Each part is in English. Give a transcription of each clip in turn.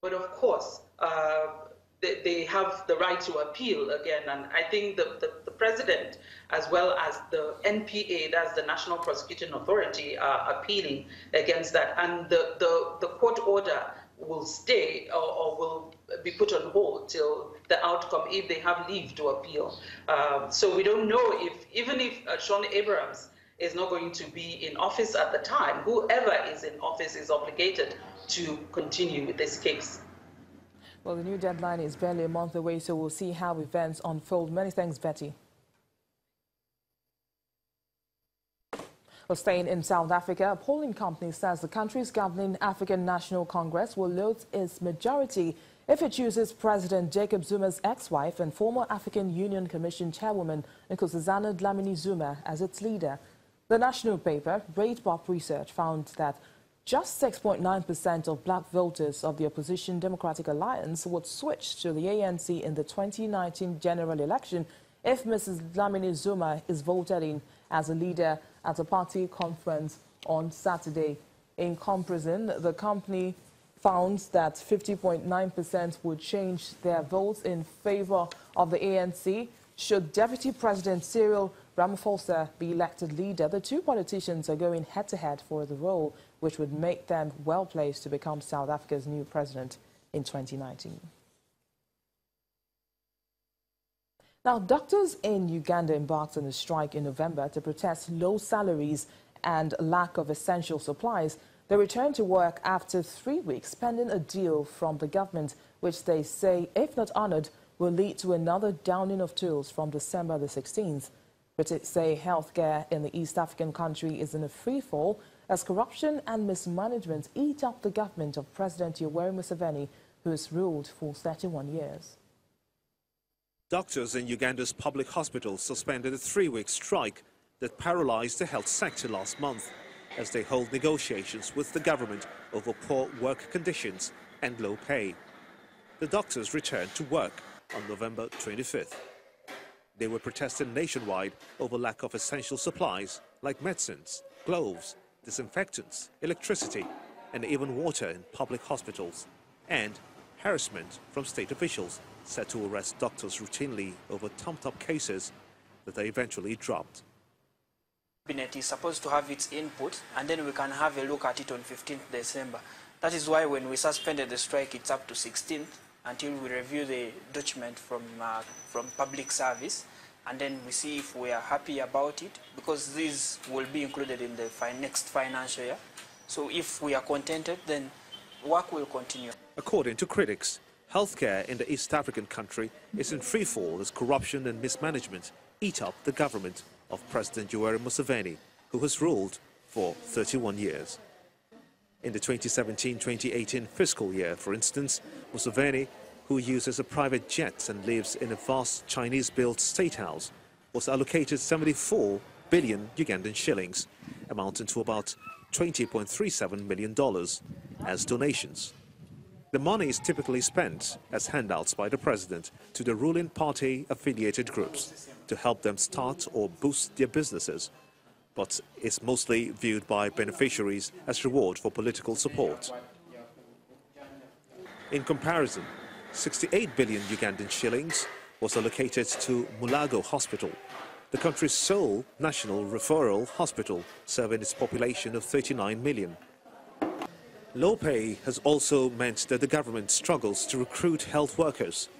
But of course, they have the right to appeal again. And I think the president, as well as the NPA, that's the National Prosecuting Authority, are appealing against that. And the court order will stay or will be put on hold till the outcome, if they have leave to appeal. So we don't know if, even if Sean Abrams is not going to be in office at the time, whoever is in office is obligated to continue with this case. Well, the new deadline is barely a month away, so we'll see how events unfold. Many thanks, Betty. Well, staying in South Africa, a polling company says the country's governing African National Congress will lose its majority if it chooses President Jacob Zuma's ex-wife and former African Union Commission chairwoman Nkosazana Dlamini Zuma as its leader. The national paper, Breitbart Research, found that just 6.9% of black voters of the opposition Democratic Alliance would switch to the ANC in the 2019 general election if Mrs. Dlamini Zuma is voted in as a leader at a party conference on Saturday. In comparison, the company found that 50.9% would change their votes in favor of the ANC should Deputy President Cyril Ramaphosa be elected leader. The two politicians are going head-to-head for the role, which would make them well-placed to become South Africa's new president in 2019. Now, doctors in Uganda embarked on a strike in November to protest low salaries and lack of essential supplies. They returned to work after 3 weeks, pending a deal from the government, which they say, if not honored, will lead to another downing of tools from December the 16th. Critics say healthcare in the East African country is in a free fall as corruption and mismanagement eat up the government of President Yoweri Museveni, who has ruled for 31 years. Doctors in Uganda's public hospitals suspended a 3-week strike that paralyzed the health sector last month as they hold negotiations with the government over poor work conditions and low pay. The doctors returned to work on November 25th. They were protesting nationwide over lack of essential supplies like medicines, gloves, disinfectants, electricity, and even water in public hospitals, and harassment from state officials set to arrest doctors routinely over trumped-up cases that they eventually dropped. The cabinet is supposed to have its input, and then we can have a look at it on 15th December. That is why when we suspended the strike, it's up to 16th until we review the document from public service, and then we see if we are happy about it, because these will be included in the next financial year. So if we are contented, then work will continue. According to critics, healthcare in the East African country is in free fall as corruption and mismanagement eat up the government of President Yoweri Museveni, who has ruled for 31 years. In the 2017-2018 fiscal year, for instance, Museveni, who uses a private jet and lives in a vast Chinese-built state house, was allocated 74 billion Ugandan shillings, amounting to about $20.37 million as donations. The money is typically spent as handouts by the president to the ruling party-affiliated groups to help them start or boost their businesses, but is mostly viewed by beneficiaries as reward for political support. In comparison, 68 billion Ugandan shillings was allocated to Mulago Hospital, the country's sole national referral hospital, serving its population of 39 million. Low pay has also meant that the government struggles to recruit health workers.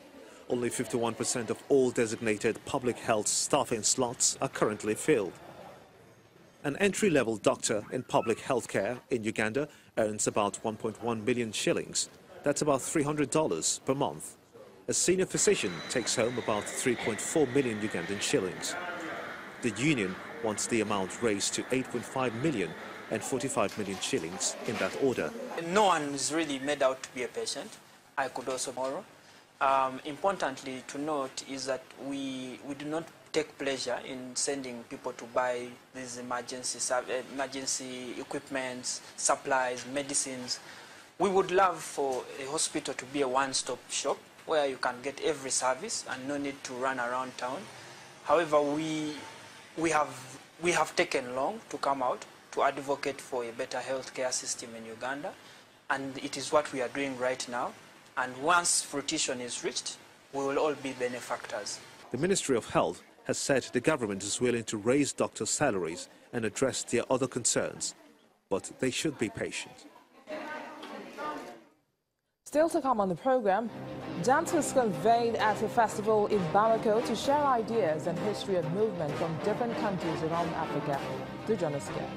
Only 51% of all designated public health staffing slots are currently filled. An entry-level doctor in public health care in Uganda earns about 1.1 million shillings. That's about $300 per month. A senior physician takes home about 3.4 million Ugandan shillings. The union wants the amount raised to 8.5 million and 45 million shillings in that order. No one is really made out to be a patient. I could also borrow. Importantly to note is that we do not take pleasure in sending people to buy these emergency equipment, supplies, medicines. We would love for a hospital to be a one-stop shop where you can get every service and no need to run around town. However, we have taken long to come out to advocate for a better healthcare system in Uganda, and it is what we are doing right now. And once fruition is reached, we will all be benefactors. The Ministry of Health has said the government is willing to raise doctors' salaries and address their other concerns, but they should be patient. Still to come on the program, dancers convened at a festival in Bamako to share ideas and history of movement from different countries around Africa. Do join us again.